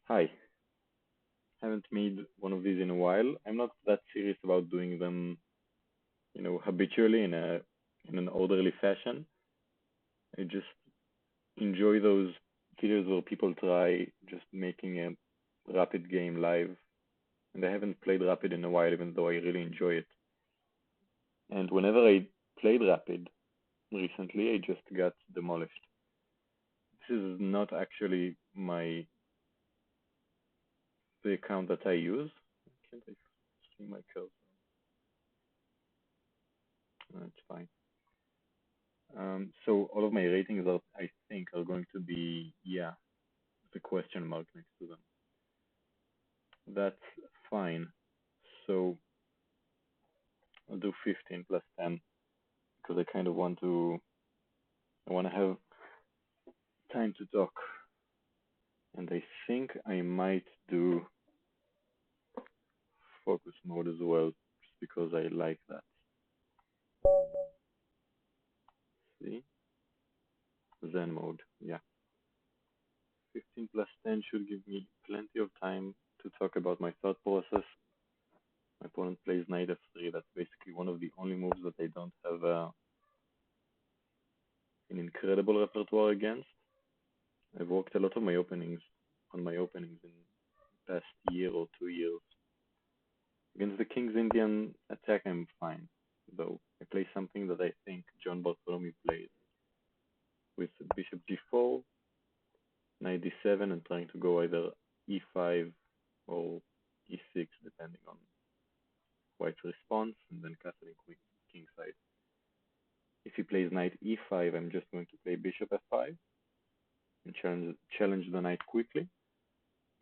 Hi, haven't made one of these in a while. I'm not that serious about doing them, habitually in an orderly fashion. I just enjoy those videos where people try just making a rapid game live, and I haven't played rapid in a while, even though I really enjoy it. And whenever I played rapid recently, I just got demolished. This is not actually the account that I use. Can't I see my cursor? That's fine. So all of my ratings are, I think, are going to be, yeah, the question mark next to them. That's fine. So I'll do 15 plus 10 because I want to have time to talk. And I think I might do focus mode as well, just because I like that. See? Zen mode, yeah. 15 plus 10 should give me plenty of time to talk about my thought process. My opponent plays knight f3. That's basically one of the only moves that I don't have an incredible repertoire against. I've worked a lot of my openings in the past year or 2 years. Against the King's Indian attack, I'm fine, though I play something that I think John Bartholomew plays with bishop g4, knight d7, and trying to go either e5 or e6, depending on white's response, and then castling queen king side. If he plays knight e5, I'm just going to play bishop f5 and challenge the knight quickly.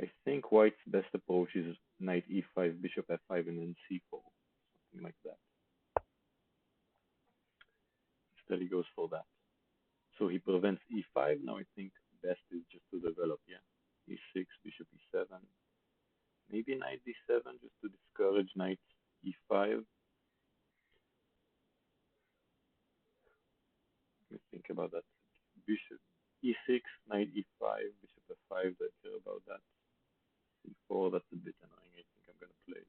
I think white's best approach is knight e5, bishop f5, and then c4, something like that. Instead, he goes for that. So he prevents e5. Now I think best is just to develop, yeah. e6, bishop e7, maybe knight d7 just to discourage knight e5. Let me think about that. Bishop e6, knight e5, bishop f5. I care about that. e4, that's a bit annoying. I think I'm gonna play.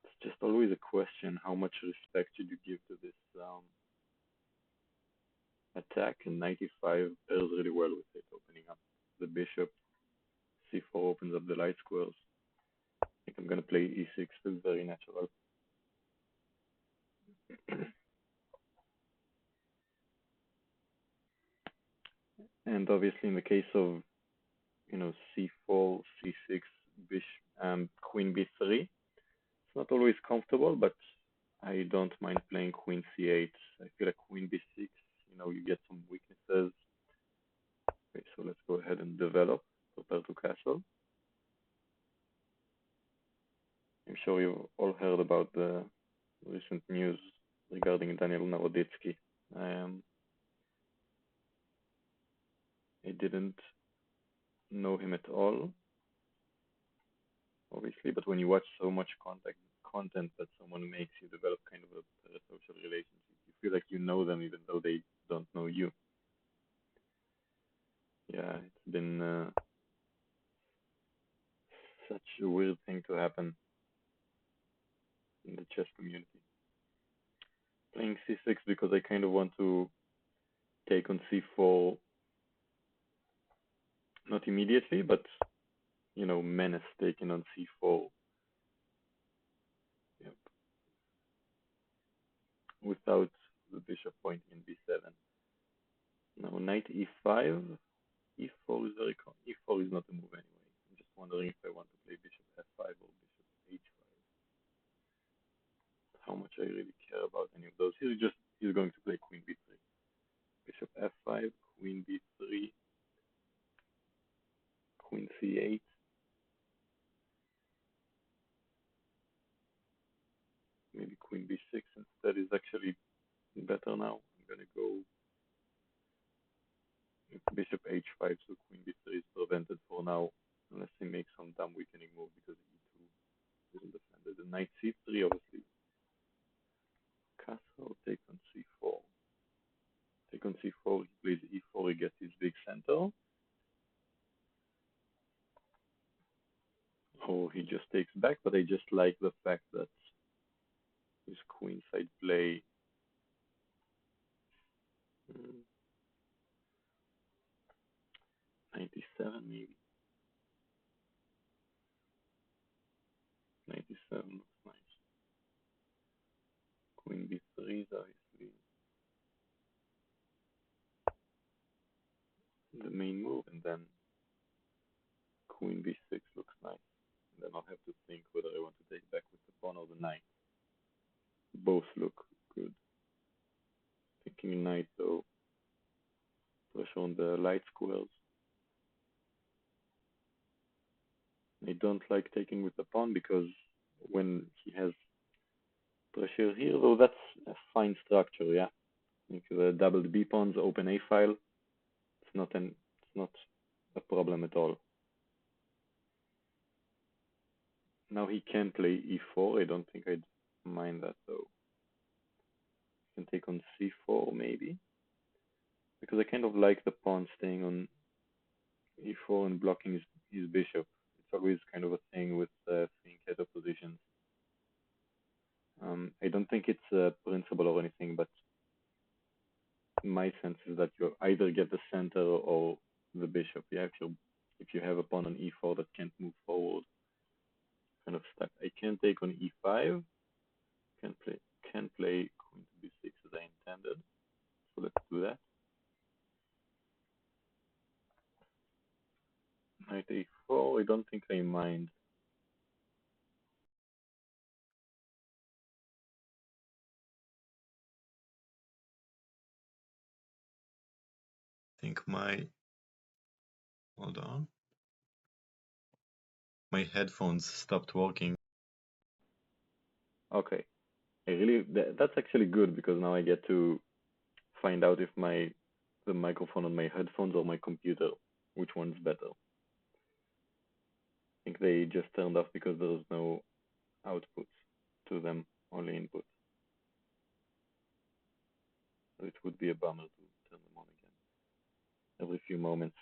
It's just always a question: how much respect should you give to this attack? And knight e5 pairs really well with it, opening up the bishop. c4 opens up the light squares. I think I'm gonna play e6. Feels very natural. And obviously, in the case of c4, c6, bishop, queen b3, it's not always comfortable, but I don't mind playing queen c8. I feel like queen b6, you get some weaknesses. Okay, so let's go ahead and develop, prepare to castle. I'm sure you've all heard about the recent news regarding Daniel Naroditsky. Um, I didn't know him at all, obviously, but when you watch so much content that someone makes, you develop kind of a parasocial relationship. You feel like you know them even though they don't know you. Yeah, it's been such a weird thing to happen in the chess community. Playing c6 because I kind of want to take on c4, not immediately, but menace taking on c4. Yep. Without the bishop pointing in b7. Now knight e5, e4 is e4 is not a move anyway. I'm just wondering if I want to play bishop f5 or bishop h5. How much I really care about any of those. He's going to play queen b3. Bishop f5, queen b3, queen c8. Maybe queen b6 instead is actually better now. I'm gonna go bishop h5, so queen b3 is prevented for now, unless he makes some dumb weakening move because e2 isn't defended. The knight c3, obviously. Castle, take on c4. Take on c4, he plays e4, he gets his big center. just like the fact that his queenside play 97 maybe. 97 looks nice. Queen b3 is obviously the main move, and then Queen b6 looks nice. And then I'll have to think whether I want to take back with the pawn or the knight. Both look good. Thinking knight though. Pressure on the light squares. I don't like taking with the pawn because when he has pressure here, though that's a fine structure, yeah. Like the doubled b pawns, open a file. It's not a problem at all. Now he can play e4. I don't think I'd mind that though. He can take on c4 maybe, because I kind of like the pawn staying on e4 and blocking his bishop. It's always kind of a thing with fianchetto positions. I don't think it's a principle or anything, but my sense is that you either get the center or the bishop. Yeah, if you have a pawn on e4 that can't move forward, kind of stuck. I can take on e5. Can play queen to b6 as I intended. So let's do that. Knight a4. I don't think I mind. I think hold on. My headphones stopped working. Okay. That's actually good because now I get to find out if the microphone on my headphones or my computer, which one's better. I think they just turned off because there was no output to them, only input. So it would be a bummer to turn them on again every few moments.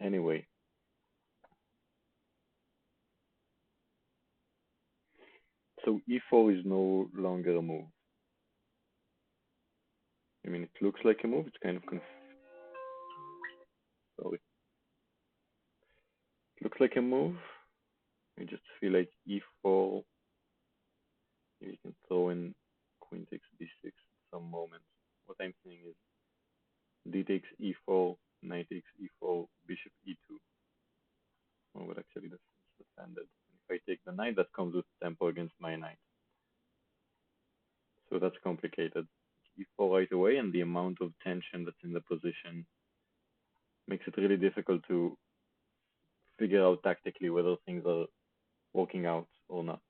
Anyway, so e4 is no longer a move. I mean, it looks like a move. It's kind of sorry. It looks like a move. I just feel like e4. You can throw in queen takes b6 at some moment. What I'm saying is d takes e4, knight takes e4, bishop e2. Oh, but actually that's defended. If I take the knight, that comes with tempo against my knight. So that's complicated. e4 right away, and the amount of tension that's in the position makes it really difficult to figure out tactically whether things are working out or not.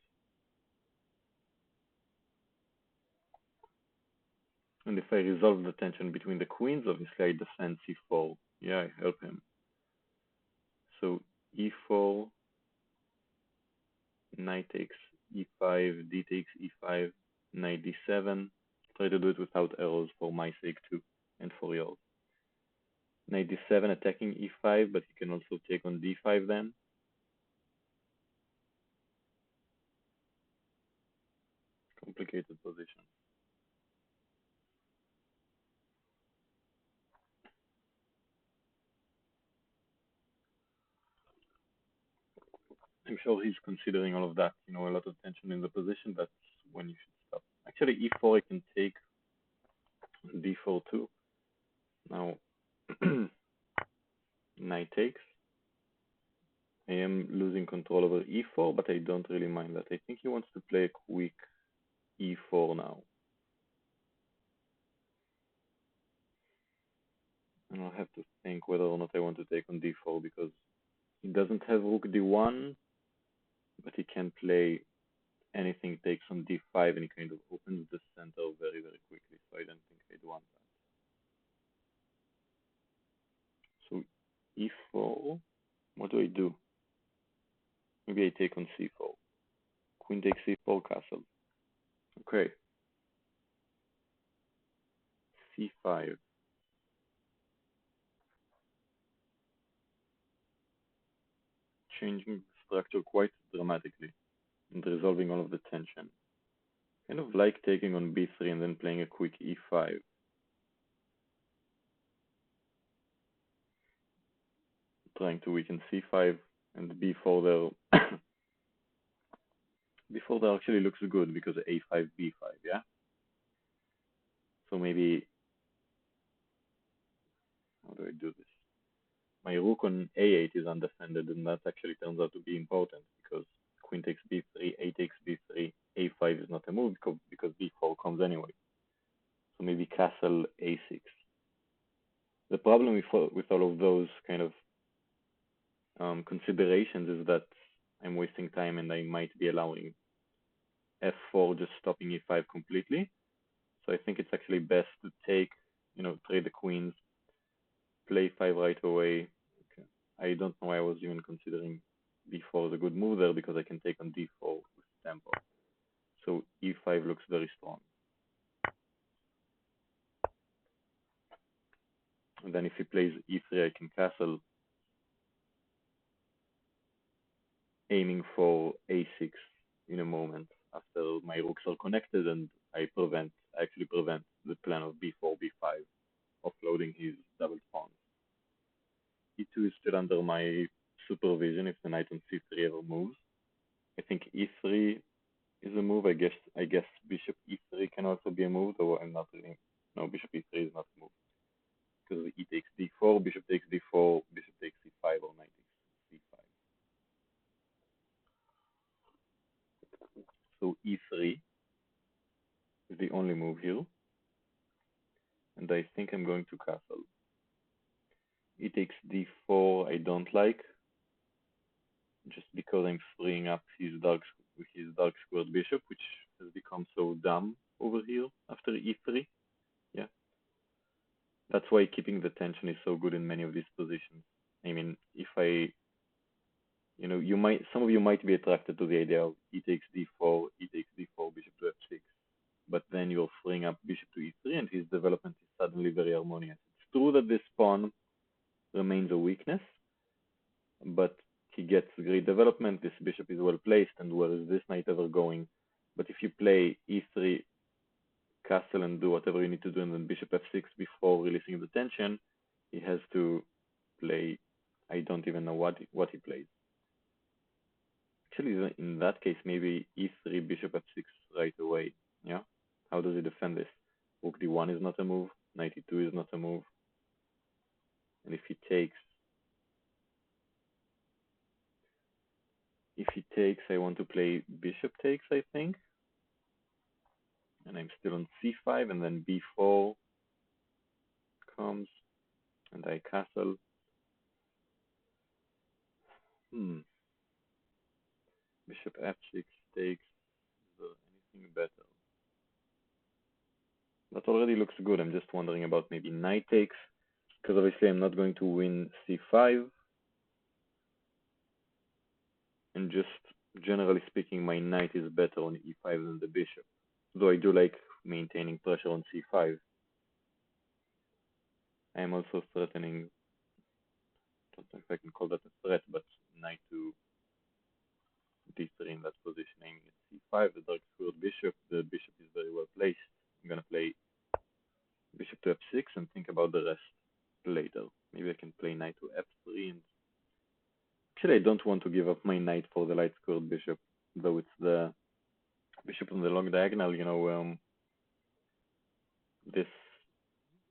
And if I resolve the tension between the queens, obviously I defend c4. Yeah, I help him. So e4, knight takes e5, d takes e5, knight d7. Try to do it without arrows for my sake too, and for yours. Knight d7 attacking e5, but he can also take on d5 then. Complicated position. I'm sure he's considering all of that. A lot of tension in the position. That's when you should stop. Actually, e4 I can take d4 too. Now, knight takes. I am losing control over e4, but I don't really mind that. I think he wants to play a quick e4 now. And I'll have to think whether or not I want to take on d4 because he doesn't have rook d1, but he can play anything takes on d5 and he kind of opens the center very, very quickly. So I don't think I'd want that. So e4, what do I do? Maybe I take on c4. Queen takes c4 castle. Okay. c5. Changing structure quite dramatically. and resolving all of the tension. Kind of like taking on b3 and then playing a quick e5. Trying to weaken c5 and b4 there. b4 there actually looks good because a5, b5, yeah? So maybe, how do I do this? My rook on a8 is undefended, and that actually turns out to be important because queen takes b3, a takes b3, a5 is not a move because b4 comes anyway. So maybe castle a6. The problem with all of those kind of considerations is that I'm wasting time and I might be allowing f4 just stopping e5 completely. So I think it's actually best to take, trade the queens, play 5 right away. Okay. I don't know why I was even considering b4 is a good move there because I can take on d4 with tempo. So e5 looks very strong. And then if he plays e3, I can castle, aiming for a6 in a moment after my rooks are connected, and I actually prevent the plan of b4, b5, offloading his double pawns. e2 is still under my supervision if the knight on c3 ever moves. I think e3 is a move. I guess bishop e3 can also be a move, though I'm not really. No, bishop e3 is not a move because e takes d4, bishop takes d4, bishop takes c5, or knight takes c5. So e3 is the only move here, and I think I'm going to castle. E takes d4 I don't like, just because I'm freeing up his dark squared bishop, which has become so dumb over here after e3. Yeah, that's why keeping the tension is so good in many of these positions. I mean, if some of you might be attracted to the idea of e takes d4, bishop to f6, but then you're freeing up bishop to e3, and his development is suddenly very harmonious. It's true that this pawn remains a weakness, but he gets great development. This bishop is well placed, and where is this knight ever going? But if you play e3, castle, and do whatever you need to do, and then bishop f6 before releasing the tension, he has to play. I don't even know what he plays. Actually, in that case, maybe e3, bishop f6 right away. Yeah. How does he defend this? Rook d1 is not a move. Knight e2 is not a move. And if he takes, I want to play bishop takes, I think. And I'm still on c5, and then b4 comes, and I castle. Bishop f6 takes. Is there anything better? That already looks good. I'm just wondering about maybe knight takes, because obviously I'm not going to win c5. And just generally speaking, my knight is better on e5 than the bishop. Though I do like maintaining pressure on c5. I am also threatening, I don't know if I can call that a threat, but knight to d3 in that position, aiming at c5, the dark squared bishop. The bishop is very well placed. I'm going to play bishop to f6 and think about the rest later. Maybe I can play knight to f3. And actually, I don't want to give up my knight for the light squared bishop, though it's the bishop on the long diagonal.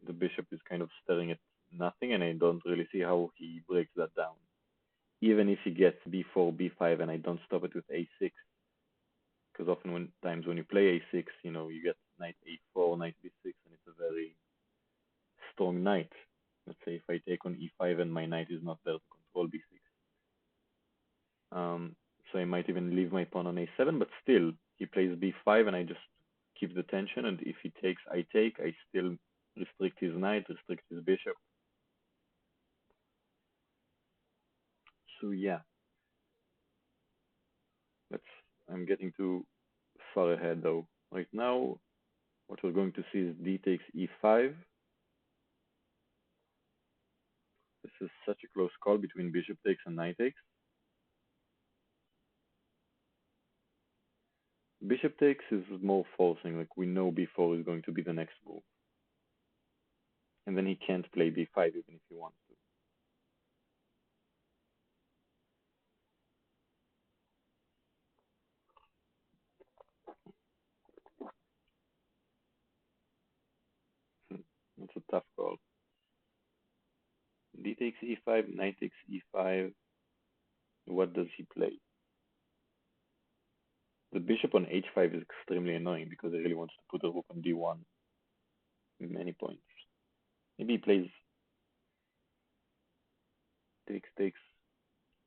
The bishop is kind of staring at nothing, and I don't really see how he breaks that down. Even if he gets b4, b5, and I don't stop it with a6, because often when you play a6, you get knight a4, knight b6, and it's a very strong knight. Let's say if I take on e5 and my knight is not there to control b6. So I might even leave my pawn on a7, but still, he plays b5, and I just keep the tension, and if he takes, I take, I still restrict his knight, restrict his bishop. So yeah, I'm getting too far ahead though. Right now, what we're going to see is d takes e5. This is such a close call between bishop takes and knight takes. Bishop takes is more forcing, like we know b4 is going to be the next move. And then he can't play b5 even if he wants to. That's a tough call. D takes e5, knight takes e5. What does he play? The bishop on h5 is extremely annoying because he really wants to put a rook on d1 many points. Maybe he plays takes.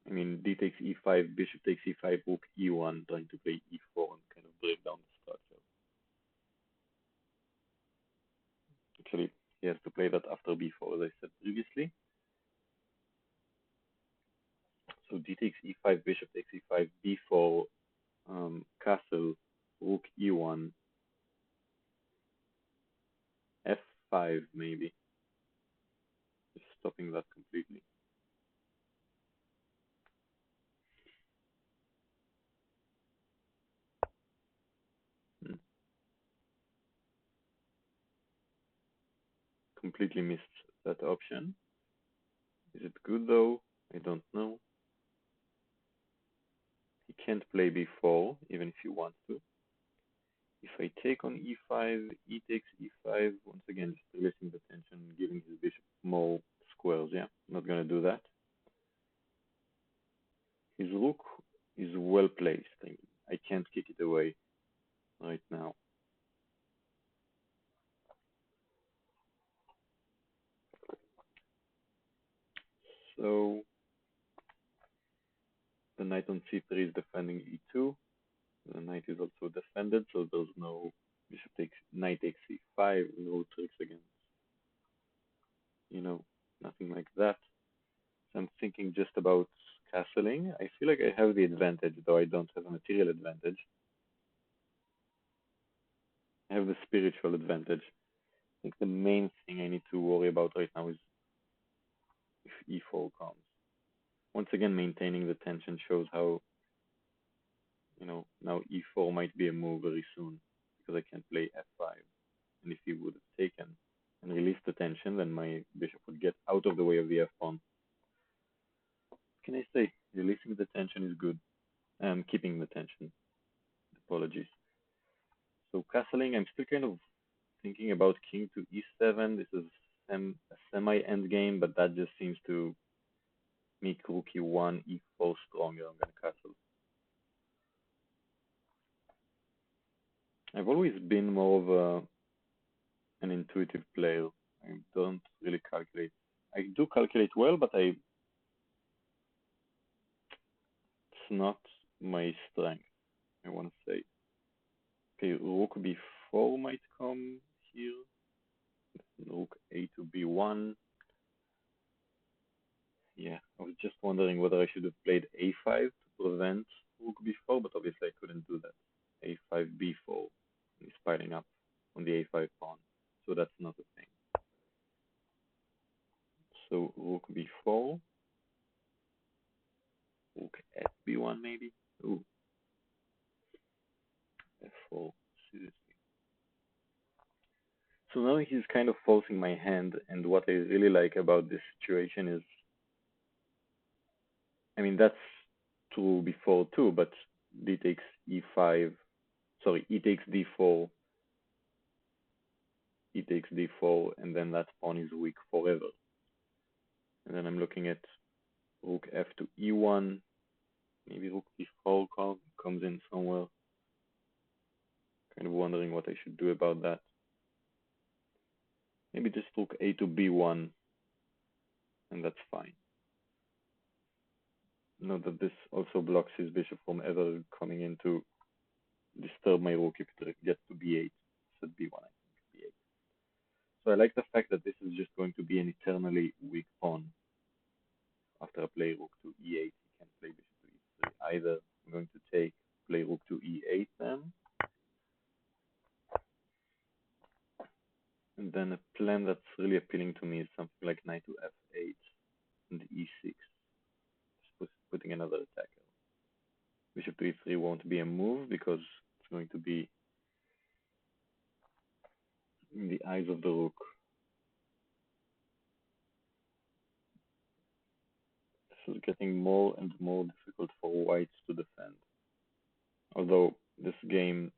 I mean, d takes e5, bishop takes e5, rook e1, trying to play e4 and kind of break down the structure. Actually, he has to play that after b4, as I said previously. So d takes e5, bishop takes e5, b4, castle, rook e1, f5 maybe, just stopping that completely. Hmm. Completely missed that option. Is it good though? I don't know. He can't play b4 even if he wants to. If I take on e5, e takes e5, once again just releasing the tension, giving his bishop more squares. Yeah, not gonna do that. His rook is well placed. I can't kick it away right now. So the knight on c3 is defending e2. The knight is also defended, so there's no bishop takes knight takes c5, no tricks against, nothing like that. So I'm thinking just about castling. I feel like I have the advantage, though I don't have a material advantage. I have the spiritual advantage. I think the main thing I need to worry about right now is if e4 comes. Once again, maintaining the tension shows how, now e4 might be a move very soon because I can't play f5. And if he would have taken and released the tension, then my bishop would get out of the way of the f pawn. What can I say? Releasing the tension is good. And keeping the tension. Apologies. So castling, I'm still kind of thinking about king to e7. This is a semi-end game, but that just seems to make rook e1, e4 stronger. I'm gonna castle. I've always been more of an intuitive player. I don't really calculate. I do calculate well, but it's not my strength, I want to say. Okay, rook b4 might come here. Rook a to b1. Yeah, I was just wondering whether I should have played a5 to prevent rook b4, but obviously I couldn't do that. a5 b4 is piling up on the a5 pawn, so that's not a thing. So rook b4, rook fb1 maybe. Ooh, f4, seriously. So now he's kind of forcing my hand, and what I really like about this situation is, I mean, that's true before too, but d takes e5, sorry, e takes d4, e takes d4, and then that pawn is weak forever. And then I'm looking at rook f to e1, maybe rook b4 comes in somewhere. Kind of wondering what I should do about that. Maybe just rook a to b1, and that's fine. Note that this also blocks his bishop from ever coming in to disturb my rook if it gets to b8. It's at b1, I think, b8. So I like the fact that this is just going to be an eternally weak pawn. After I play rook to e8, he can play bishop to e3. Either I'm going to play rook to e8 then, and then a plan that's really appealing to me is something like knight to f8 and e6, just putting another attacker. Bishop to e3 won't be a move because it's going to be in the eyes of the rook. This is getting more and more difficult for whites to defend. Although this game,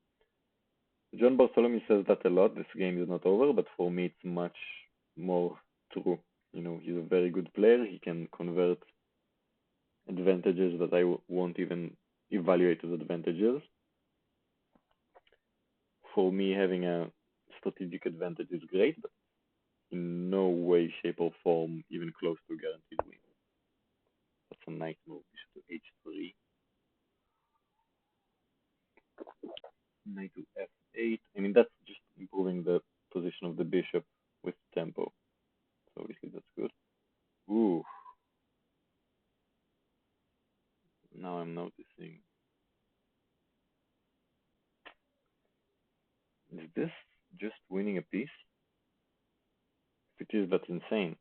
John Bartholomew says that a lot, this game is not over, but for me it's much more true. He's a very good player. He can convert advantages that I won't even evaluate as advantages. For me, having a strategic advantage is great, but in no way, shape, or form even close to guaranteed win. That's a nice move. Bishop to h3. Knight to f8. I mean, that's just improving the position of the bishop with tempo. So obviously that's good. Ooh. Now I'm noticing. Is this just winning a piece? If it is, that's insane.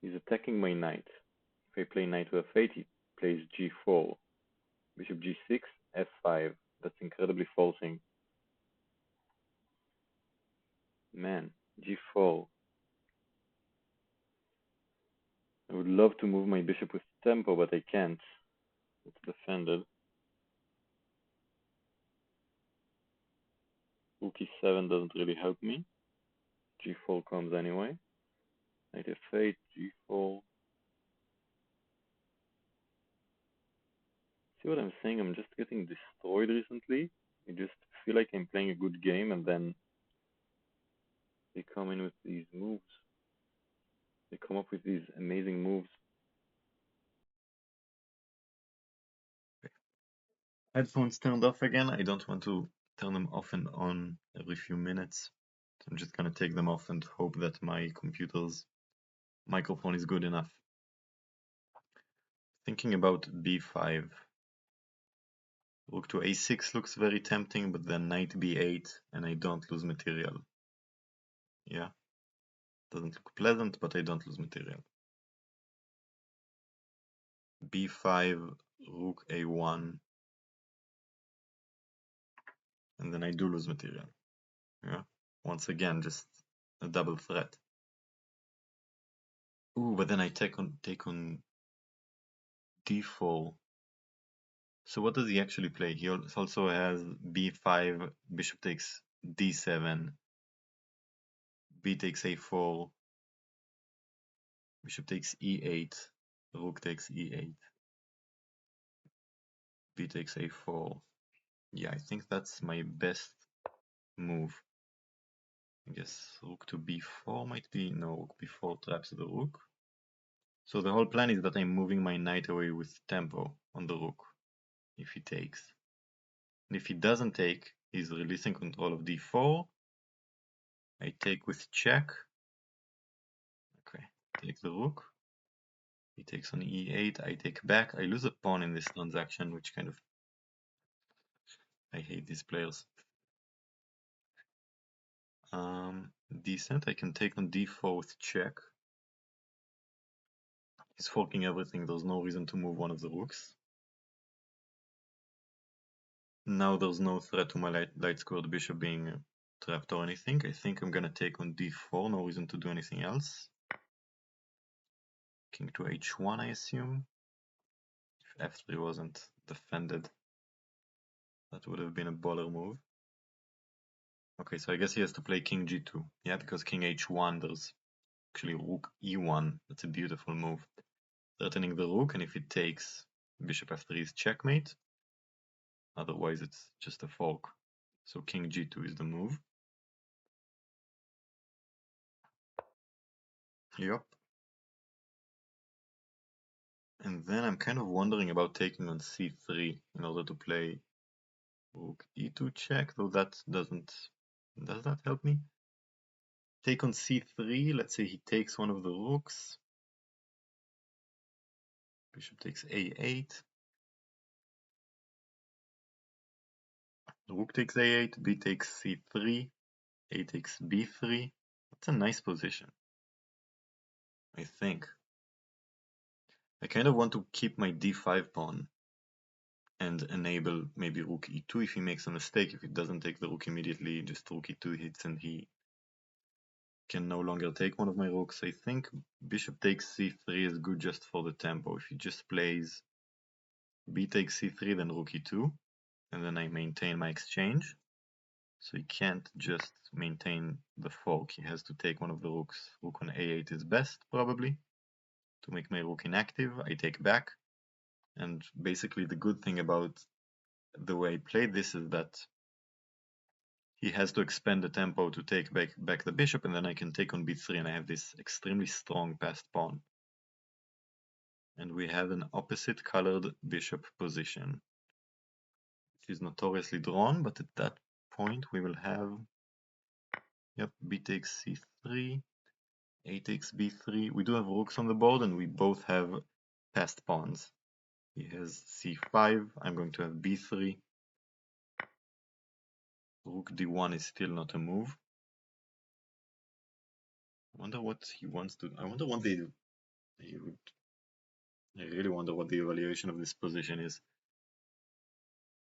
He's attacking my knight. If I play knight to f8, he plays g4. Bishop g6, f5. That's incredibly forcing. Man, g4. I would love to move my bishop with tempo, but I can't. It's defended. Rook e7 doesn't really help me. g4 comes anyway. Knight f8, g4. See what I'm saying? I'm just getting destroyed recently. I just feel like I'm playing a good game, and then they come in with these moves. They come up with these amazing moves. Headphones turned off again. I don't want to turn them off and on every few minutes. So I'm just gonna take them off and hope that my computer's microphone is good enough. Thinking about b5. Rook to a6 looks very tempting, but then knight b8 and I don't lose material. Yeah, doesn't look pleasant, but I don't lose material. b5, rook a1, and then I do lose material. Yeah, once again, just a double threat. Ooh, but then I take on d4. So what does he actually play? He also has b5, bishop takes d7, b takes a4, bishop takes e8, rook takes e8, b takes a4. Yeah, I think that's my best move. I guess rook to b4 might be... no, rook b4 traps the rook. So the whole plan is that I'm moving my knight away with tempo on the rook, if he takes. And if he doesn't take, he's releasing control of d4. I take with check. Okay, take the rook. He takes on e8, I take back. I lose a pawn in this transaction, which kind of... I hate these players. Decent, I can take on d4 with check. He's forking everything, there's no reason to move one of the rooks. Now there's no threat to my light squared bishop being trapped or anything. I think I'm gonna take on d4, no reason to do anything else. King to h1, I assume. If f3 wasn't defended, that would have been a baller move. Okay, so I guess he has to play king g2. Yeah, because king h1, there's actually rook e1. That's a beautiful move. Threatening the rook, and if it takes, bishop f3 is checkmate. Otherwise, it's just a fork. So king g2 is the move. Yep. And then I'm kind of wondering about taking on c3 in order to play rook e2 check, though that doesn't... does that help me? Take on c3, let's say he takes one of the rooks. Bishop takes a8. Rook takes a8, b takes c3, a takes b3. That's a nice position, I think. I kind of want to keep my d5 pawn and enable maybe rook e2 if he makes a mistake. If it doesn't take the rook immediately, just rook e2 hits and he can no longer take one of my rooks. I think bishop takes c3 is good just for the tempo. If he just plays b takes c3, then rook e2, and then I maintain my exchange. So he can't just maintain the fork, he has to take one of the rooks. Rook on a8 is best, probably, to make my rook inactive. I take back, and basically the good thing about the way I played this is that he has to expand the tempo to take back the bishop, and then I can take on b3, and I have this extremely strong passed pawn. And we have an opposite colored bishop position, which is notoriously drawn, but at that point we will have, yep, b takes c3, a takes b3. We do have rooks on the board, and we both have passed pawns. He has c5, I'm going to have b3. Rook d1 is still not a move. I wonder what he wants to. I wonder what they do. I really wonder what the evaluation of this position is.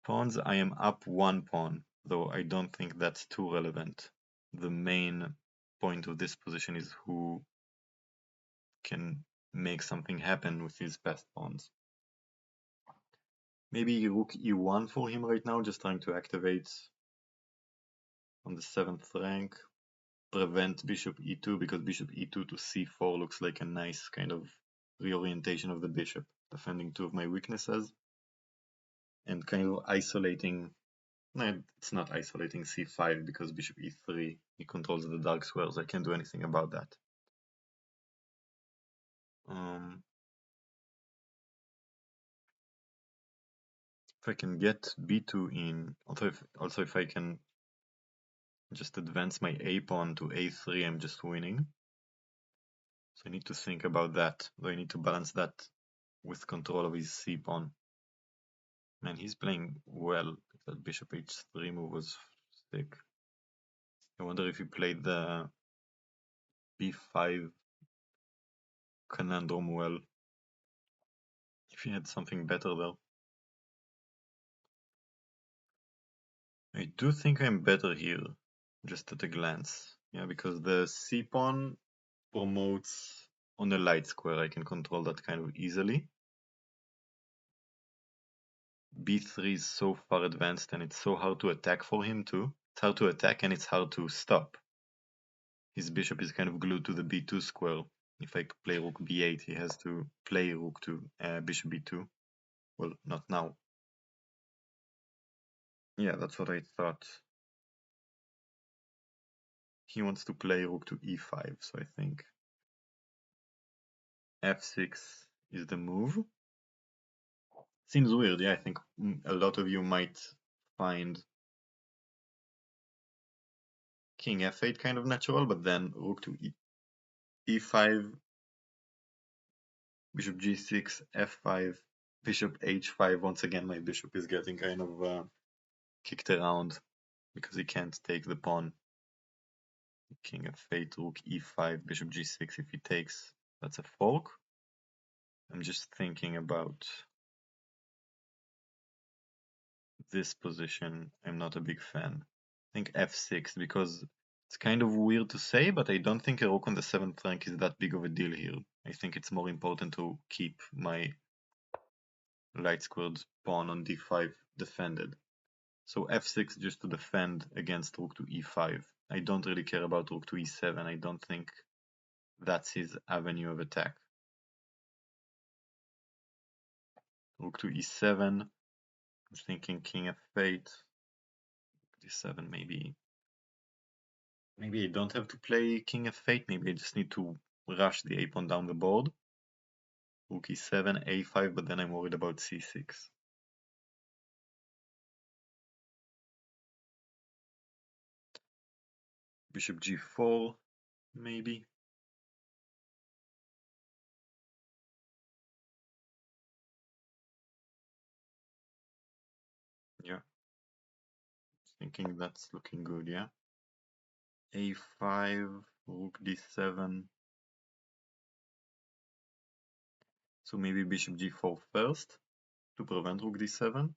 Pawns, I am up one pawn, though I don't think that's too relevant. The main point of this position is who can make something happen with his passed pawns. Maybe rook e1 for him right now, just trying to activate on the 7th rank. Prevent bishop e2, because bishop e2 to c4 looks like a nice kind of reorientation of the bishop, defending two of my weaknesses and kind of isolating. No, it's not isolating c5 because bishop e3, he controls the dark squares. I can't do anything about that. If I can get b2 in, also if I can just advance my a pawn to a3, I'm just winning. So I need to think about that, though I need to balance that with control of his c pawn. Man, he's playing well. That bishop h3 move was sick. I wonder if he played the b5 conundrum well. If he had something better there. I do think I'm better here, just at a glance. Yeah, because the c pawn promotes on a light square. I can control that kind of easily. b3 is so far advanced and it's so hard to attack for him too. It's hard to attack and it's hard to stop. His bishop is kind of glued to the b2 square. If I play rook b8, he has to play rook to bishop b2. Well, not now. Yeah, that's what I thought. He wants to play rook to e5, so I think f6 is the move. Seems weird, yeah, I think a lot of you might find king f8 kind of natural, but then rook to e5, bishop g6, f5, bishop h5. Once again, my bishop is getting kind of kicked around because he can't take the pawn. King f8, rook e5, bishop g6. If he takes, that's a fork. I'm just thinking about this position. I'm not a big fan. I think f6 because it's kind of weird to say, but I don't think a rook on the 7th rank is that big of a deal here. I think it's more important to keep my light squared pawn on d5 defended. So f6 just to defend against rook to e5. I don't really care about rook to e7. I don't think that's his avenue of attack. Rook to e7. I'm thinking king f8. d7 maybe. Maybe I don't have to play king f8. Maybe I just need to rush the a pawn down the board. Rook e7, a5, but then I'm worried about c6. Bishop g4, maybe. Yeah. Thinking that's looking good, yeah. a5, rook d7. So maybe bishop g4 first to prevent rook d7.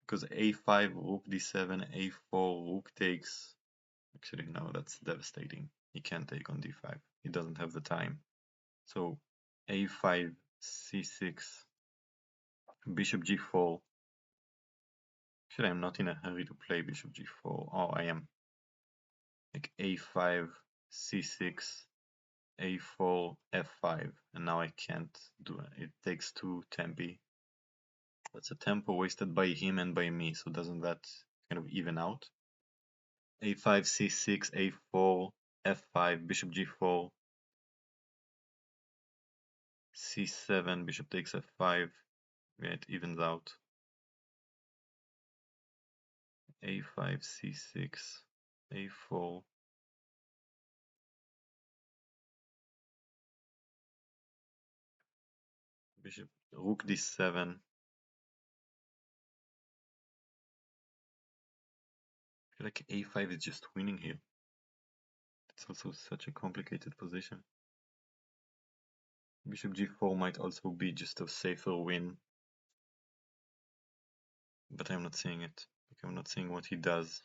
Because a5, rook d7, a4, rook takes. Actually, no, that's devastating. He can't take on d5. He doesn't have the time. So a5, c6, bishop g4. Actually, I'm not in a hurry to play bishop g4. Oh, I am. Like a5, c6, a4, f5, and now I can't do it. It takes two tempi. That's a tempo wasted by him and by me, so doesn't that kind of even out? a5, c6, a4, f5, bishop g4, c7, bishop takes f5, yeah, it evens out. a5, c6, a4, bishop, rook d7. I feel like a5 is just winning here. It's also such a complicated position. Bishop g4 might also be just a safer win, but I'm not seeing it. Like, I'm not seeing what he does.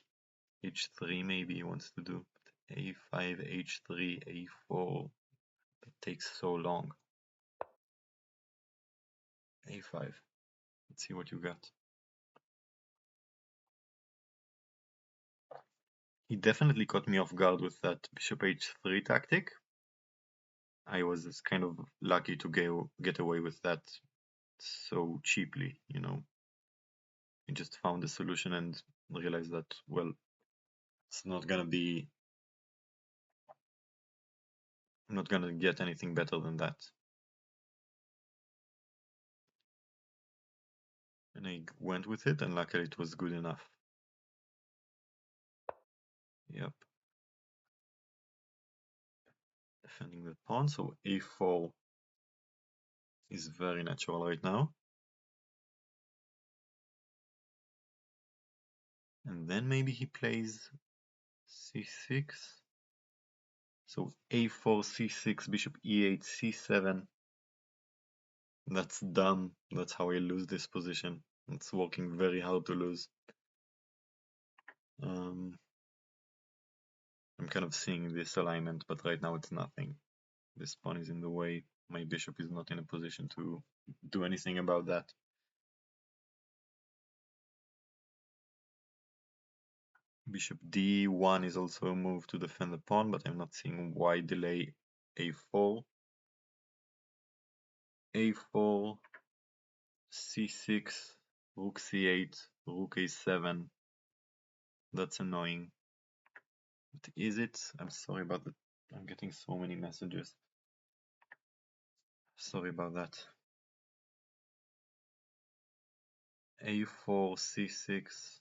h3 maybe he wants to do, but a5, h3, a4, that takes so long. a5. Let's see what you got. He definitely caught me off guard with that bishop h3 tactic. I was kind of lucky to get away with that so cheaply, you know. I just found a solution and realized that, well, it's not gonna be... I'm not gonna get anything better than that. And I went with it, and luckily it was good enough. Yep. Defending the pawn, so a4 is very natural right now. And then maybe he plays c6. So a4, c6, bishop e8, c7. That's dumb. That's how I lose this position. It's working very hard to lose. I'm kind of seeing this alignment, but right now it's nothing. This pawn is in the way. My bishop is not in a position to do anything about that. Bishop d1 is also a move to defend the pawn, but I'm not seeing why delay a4. a4, c6, rook c8, rook a7. That's annoying. But is it? I'm sorry about that. I'm getting so many messages. Sorry about that. a4, c6,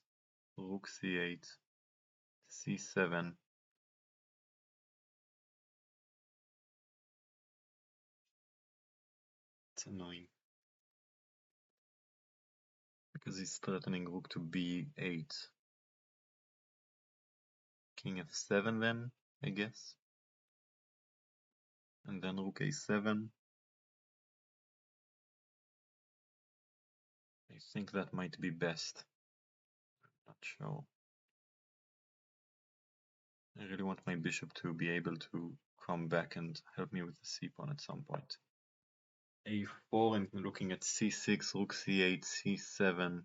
rook c8, c7. It's annoying. Because he's threatening rook to b8. King f7 then, I guess. And then rook a7. I think that might be best. Not sure. I really want my bishop to be able to come back and help me with the c-pawn at some point. a4, and looking at c6, rook c8, c7.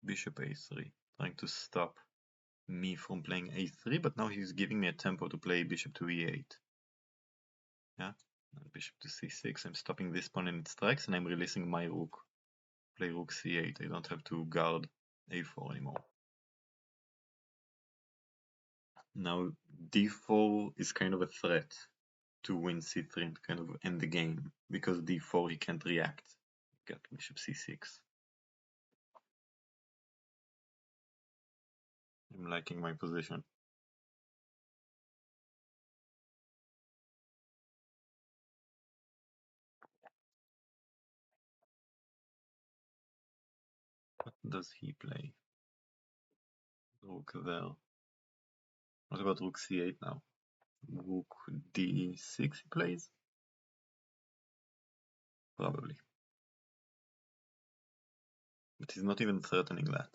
Bishop a3, trying to stop me from playing a3, but now he's giving me a tempo to play bishop to e8. Yeah, and bishop to c6, I'm stopping this pawn in its tracks, and I'm releasing my rook. Play rook c8, I don't have to guard a4 anymore. Now d4 is kind of a threat to win c3 and kind of end the game, because d4 he can't react. Got bishop c6. I'm liking my position. What does he play? Rook there. What about rook c8 now? Rook d6 he plays? probably. But he's not even threatening that.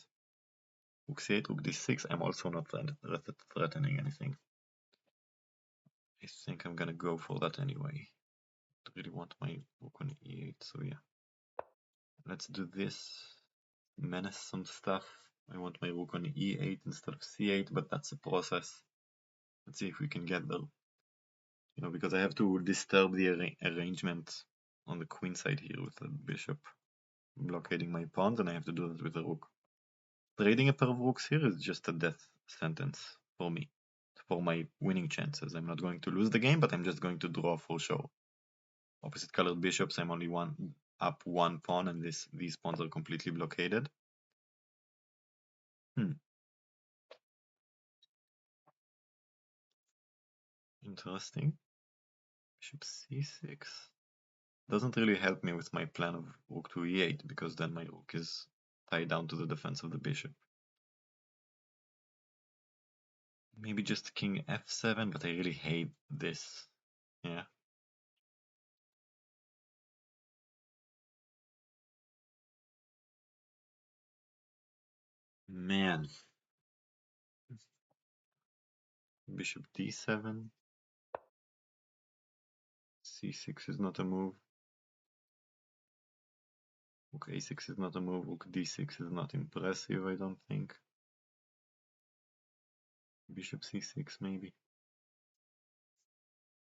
Rook c8, rook d6, I'm also not threatening anything. I think I'm gonna go for that anyway. I really want my rook on e8, so yeah. Let's do this. Menace some stuff. I want my rook on e8 instead of c8, but that's a process. Let's see if we can get there. Because I have to disturb the arrangement on the queen side here with the bishop blockading my pawns, and I have to do that with the rook. Trading a pair of rooks here is just a death sentence for me, for my winning chances. I'm not going to lose the game, but I'm just going to draw for sure. Opposite colored bishops, I'm only up one pawn, and these pawns are completely blockaded. Interesting. Bishop c6 doesn't really help me with my plan of rook to e8, because then my rook is tied down to the defense of the bishop. Maybe just king f7, but I really hate this. Yeah. Man. Bishop d7. c6 is not a move. Rook a6 is not a move. Rook d6 is not impressive, I don't think. Bishop c6 maybe.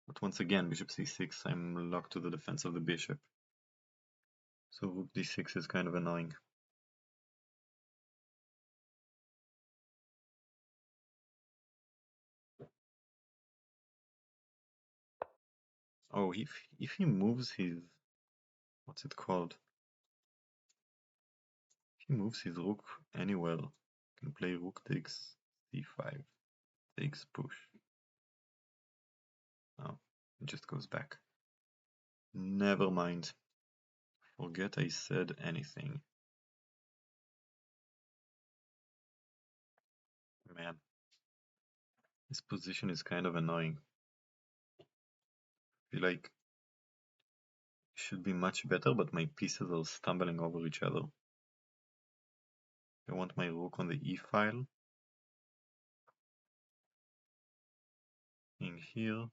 But once again, bishop c6, I'm locked to the defense of the bishop. So rook d6 is kind of annoying. Oh, if he moves his... what's it called? If he moves his rook anywhere, he can play rook takes c5, takes push. Oh, it just goes back. Never mind. Forget I said anything. Man, this position is kind of annoying. I feel like it should be much better, but my pieces are stumbling over each other. I want my rook on the e-file. In here.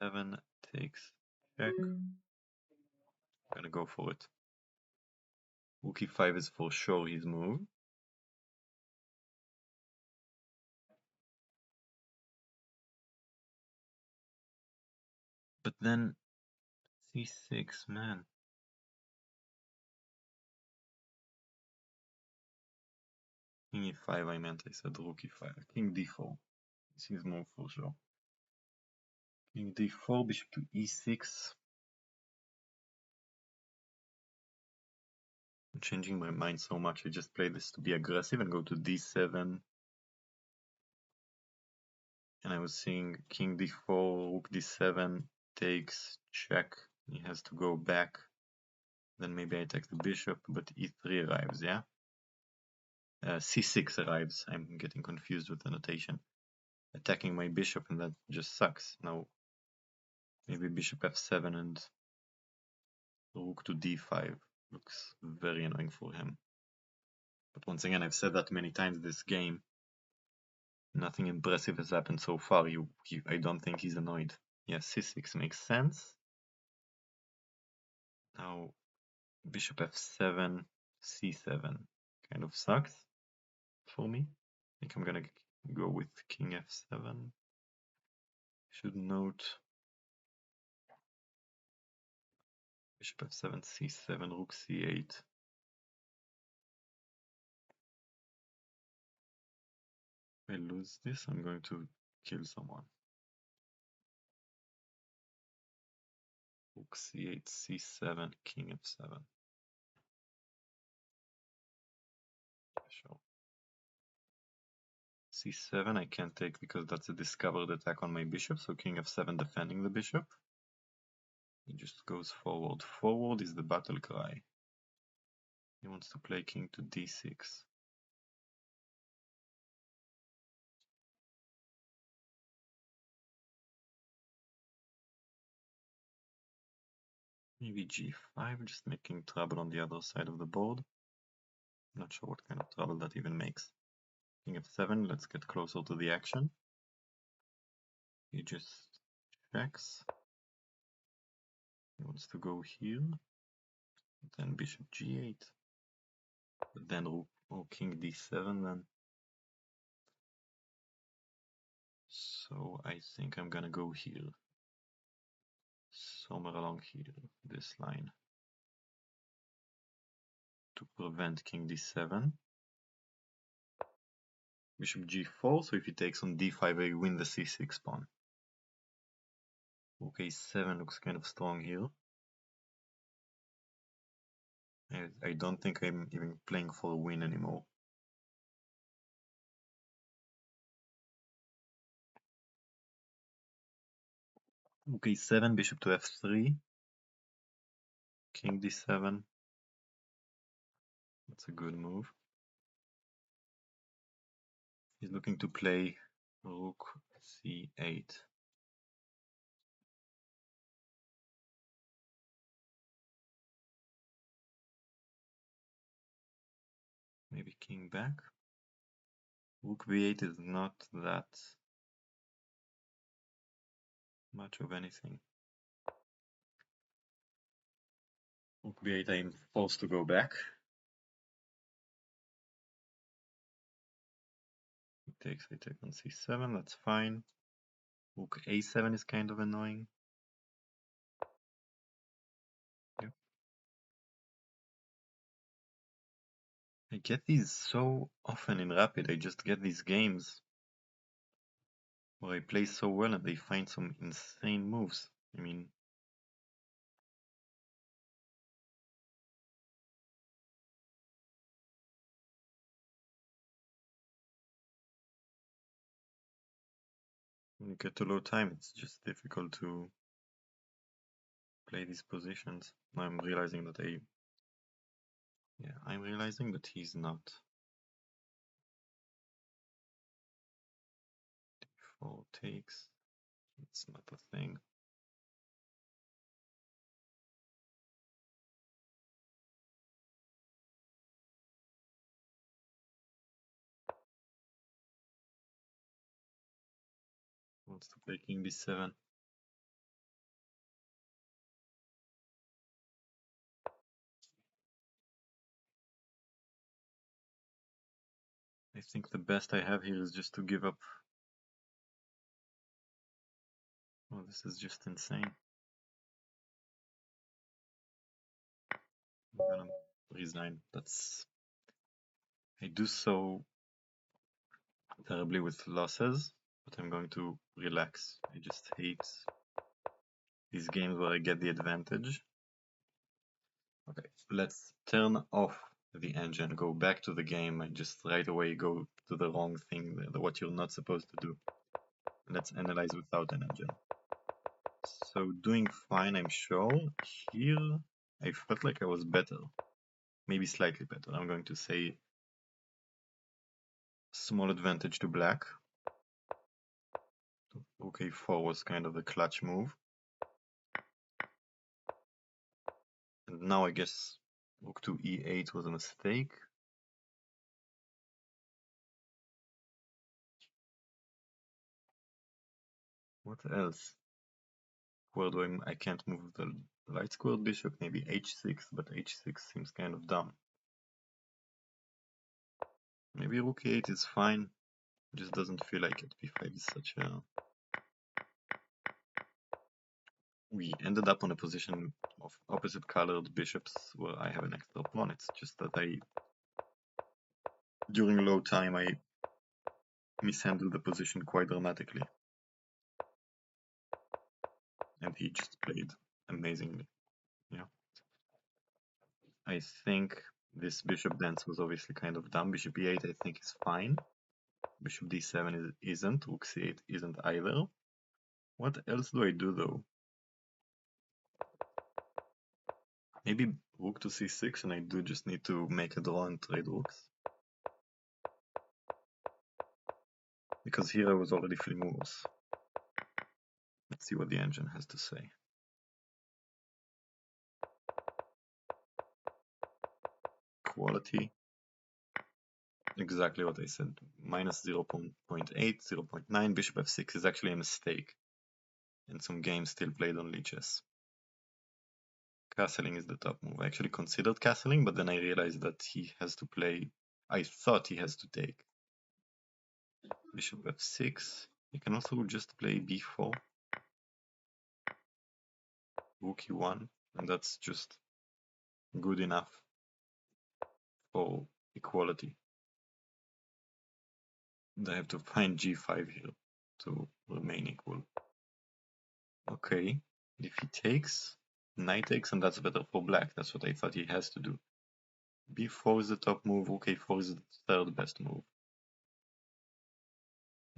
E7 takes check. I'm gonna go for it. Rook e5 is for sure his move. But then c6, man. King e5 I meant, I said rook e5. King d4. This is his move for sure. King d4, bishop to e6. I'm changing my mind so much, I just play this to be aggressive and go to d7. And I was seeing king d4, rook d7 takes check. He has to go back. Then maybe I attack the bishop, but e3 arrives, yeah? c6 arrives. I'm getting confused with the notation. Attacking my bishop, and that just sucks. Now, maybe bishop f7 and rook to d5 looks very annoying for him. But once again, I've said that many times this game. Nothing impressive has happened so far. I don't think he's annoyed. Yeah, c6 makes sense. Now, bishop f7, c7 kind of sucks for me. I think I'm gonna go with king f7. Should note bishop f7, c7, rook c8. If I lose this, I'm going to kill someone. Rook c8, c7, king f7. Sure. c7 I can't take because that's a discovered attack on my bishop, so king f7 defending the bishop. He just goes forward. Forward is the battle cry. He wants to play king to d6. Maybe g5, just making trouble on the other side of the board. Not sure what kind of trouble that even makes. King f7, let's get closer to the action. He just checks. He wants to go here. Then bishop g8. But then rook or king d7 then. So I think I'm gonna go here. Somewhere along here, this line. To prevent king d7. Bishop g4, so if he takes on d5, I win the c6 pawn. Rook a7 looks kind of strong here. I don't think I'm even playing for a win anymore. Rook a7, bishop to f3. King d7. That's a good move. He's looking to play rook c8. Maybe king back. Rook b8 is not that much of anything. Rook b8, I'm forced to go back. He takes, I take on c7, that's fine. Rook a7 is kind of annoying. Yep. I get these so often in Rapid, I just get these games where I play so well and they find some insane moves. I mean, when you get to low time, it's just difficult to play these positions. Now I'm realizing that I'm realizing that he's not. D4 takes, it's not a thing. Wants to play king d7. I think the best I have here is just to give up. Oh, this is just insane. I'm gonna resign. I do so terribly with losses, but I'm going to relax. I just hate these games where I get the advantage. Okay, let's turn off the engine, go back to the game, and just right away go to the wrong thing, what you're not supposed to do. Let's analyze without an engine. So doing fine, I'm sure. Here, I felt like I was better. Maybe slightly better. I'm going to say small advantage to black. Rook a4 was kind of a clutch move. And now I guess rook to e8 was a mistake. What else? Where do I can't move the light squared bishop, maybe h6, but h6 seems kind of dumb. Maybe rook e8 is fine, just doesn't feel like it. b5 is such a... We ended up on a position of opposite colored bishops where I have an extra pawn. It's just that during low time, I mishandled the position quite dramatically. And he just played amazingly. Yeah. I think this bishop dance was obviously kind of dumb. Bishop e8 I think is fine. Bishop d7 isn't. Rook c8 isn't either. What else do I do though? Maybe rook to c6 and I do just need to make a draw and trade rooks. Because here I was already feeling worse. Let's see what the engine has to say. equality. Exactly what I said. Minus 0.8, 0.9. Bishop f6 is actually a mistake. And some games still played on leeches. Castling is the top move. I actually considered castling, but then I realized that he has to play. I thought he has to take. Bishop f6. He can also just play b4. Rook e1, and that's just good enough for equality. And I have to find g5 here to remain equal. Okay, if he takes, knight takes, and that's better for black. That's what I thought he has to do. b4 is the top move, rook a4 is the third best move.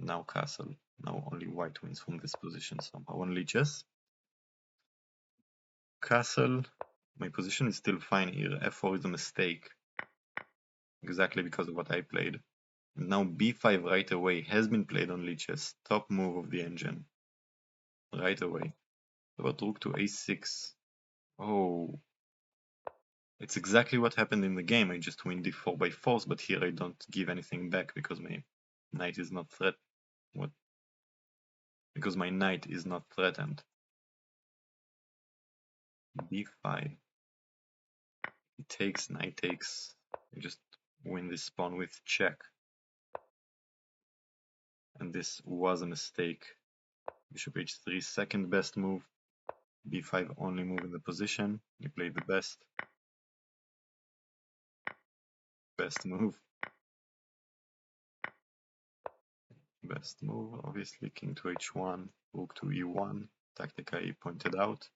Now castle. Now only white wins from this position somehow. Only chess. Castle. My position is still fine here. f4 is a mistake. Exactly because of what I played. And now b5 right away has been played on leeches. Top move of the engine. Right away. About rook to a6. Oh. It's exactly what happened in the game. I just win d4 by force, but here I don't give anything back because my knight is not threatened. What? Because my knight is not threatened. b5. He takes, knight takes. I just win this pawn with check. And this was a mistake. Bishop h3, second best move. b5 only move in the position. He played the best. Best move. Best move, obviously. King to h1, rook to e1. Tactic I pointed out.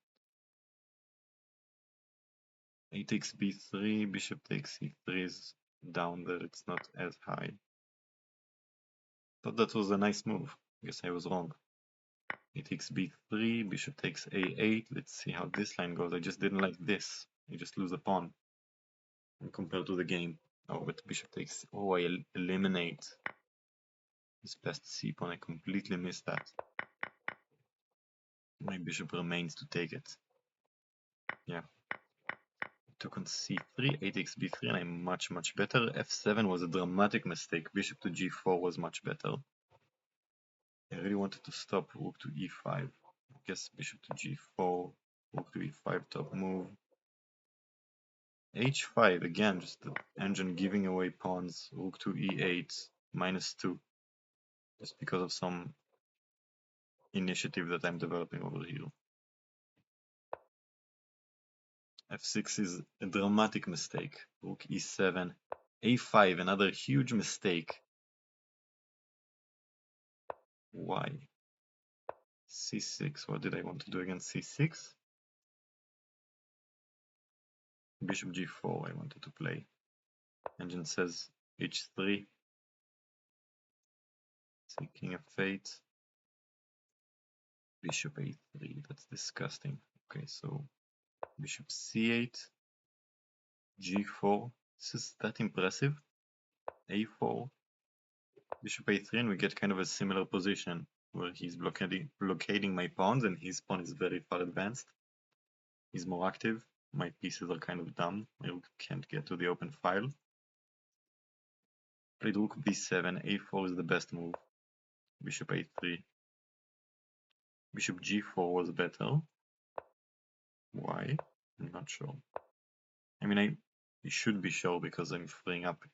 A takes b3, bishop takes e3 is down there. It's not as high. Thought that was a nice move. Guess I was wrong. A takes b3, bishop takes a8. Let's see how this line goes. I just didn't like this. I just lose a pawn compared to the game. Oh, but bishop takes. Oh, I eliminate this best c pawn. I completely missed that. My bishop remains to take it. Yeah. Took on c3, a takes b3, and I'm much better. f7 was a dramatic mistake. Bishop to g4 was much better. I really wanted to stop rook to e5. I guess bishop to g4, rook to e5 top move. h5 again, just the engine giving away pawns. Rook to e8, -2, just because of some initiative that I'm developing over here. f6 is a dramatic mistake. Rook e7, a5, another huge mistake. Why? c6, what did I want to do against c6? Bishop g4 I wanted to play. Engine says h3. Say king f8. Bishop a3, that's disgusting. Okay, so bishop c8, g4. This is that impressive. a4, bishop a3, and we get kind of a similar position where he's blockading my pawns, and his pawn is very far advanced. He's more active. My pieces are kind of dumb. My rook can't get to the open file. Played rook b7, a4 is the best move. Bishop a3. Bishop g4 was better. Why? I'm not sure. I mean, I should be sure because I'm freeing up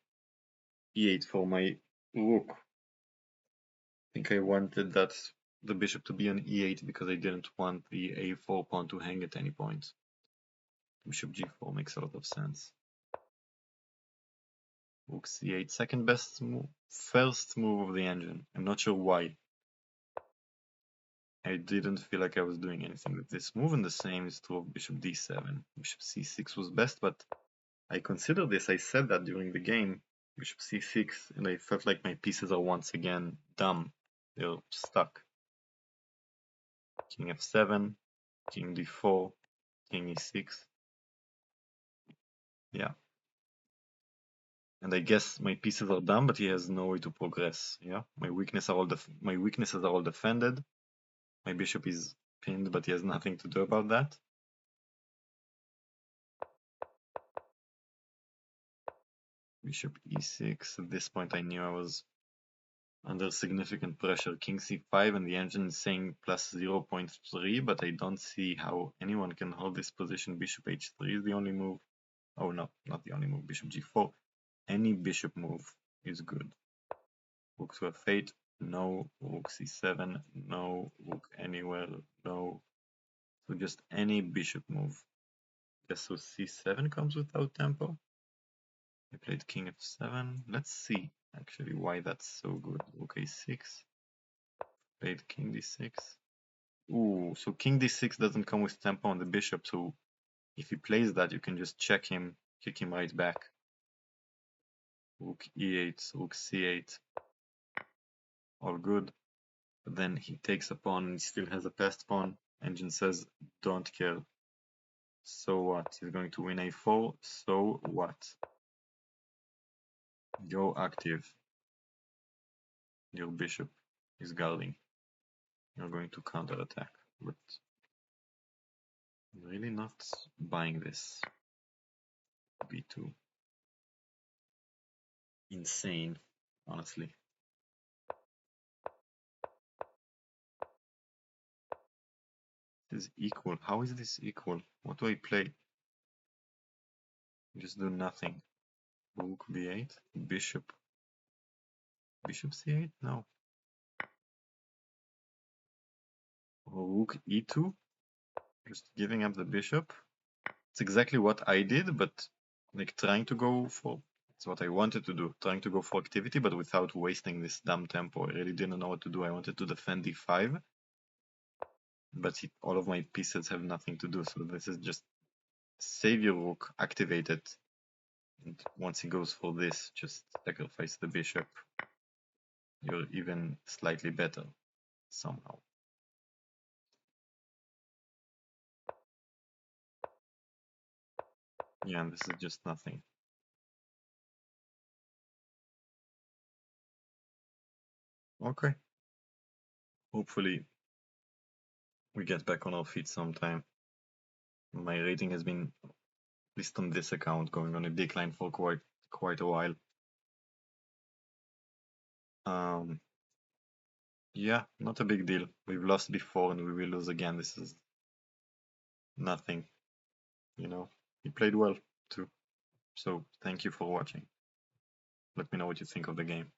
e8 for my rook. I think I wanted the bishop to be on e8 because I didn't want the a4 pawn to hang at any point. Bishop g4 makes a lot of sense. Rook c8, second best move, first move of the engine. I'm not sure why. I didn't feel like I was doing anything with this move, and the same is true of bishop d7. Bishop c6 was best, but I considered this. I said that during the game. Bishop c6, and I felt like my pieces are once again dumb. They're stuck. King f7, king d4, king e6. Yeah. And I guess my pieces are dumb, but he has no way to progress. Yeah. My weaknesses are all defended. My bishop is pinned, but he has nothing to do about that. Bishop e6. At this point I knew I was under significant pressure. King c5, and the engine is saying plus 0.3, but I don't see how anyone can hold this position. Bishop h3 is the only move. Oh no, not the only move. Bishop g4. Any bishop move is good. Rook to f8, no. Rook c7, no. Rook anywhere, no. So just any bishop move. Guess so c7 comes without tempo. I played king f7. Let's see actually why that's so good. Rook a6. Played king d6. Ooh, so king d6 doesn't come with tempo on the bishop, so if he plays that, you can just check him, kick him right back. Rook e8, rook c8, all good. But then he takes a pawn and he still has a passed pawn. Engine says, don't care. So what? He's going to win a4, so what? Go active. Your bishop is guarding. You're going to counterattack, but I'm really not buying this. b2. Insane, honestly. This is equal. How is this equal? What do I play? Just do nothing. Rook b8, bishop. Bishop c8? No. Rook e2, just giving up the bishop. It's exactly what I did, but like trying to go for, it's what I wanted to do, trying to go for activity, but without wasting this dumb tempo. I really didn't know what to do. I wanted to defend d5, but all of my pieces have nothing to do, so this is just save your rook, activate it, and once he goes for this, just sacrifice the bishop. You're even slightly better, somehow. Yeah, and this is just nothing. Okay. Hopefully we get back on our feet sometime. My rating has been, at least on this account, going on a decline for quite a while. Yeah, not a big deal. We've lost before and we will lose again. This is nothing, you know. He played well too. So thank you for watching. Let me know what you think of the game.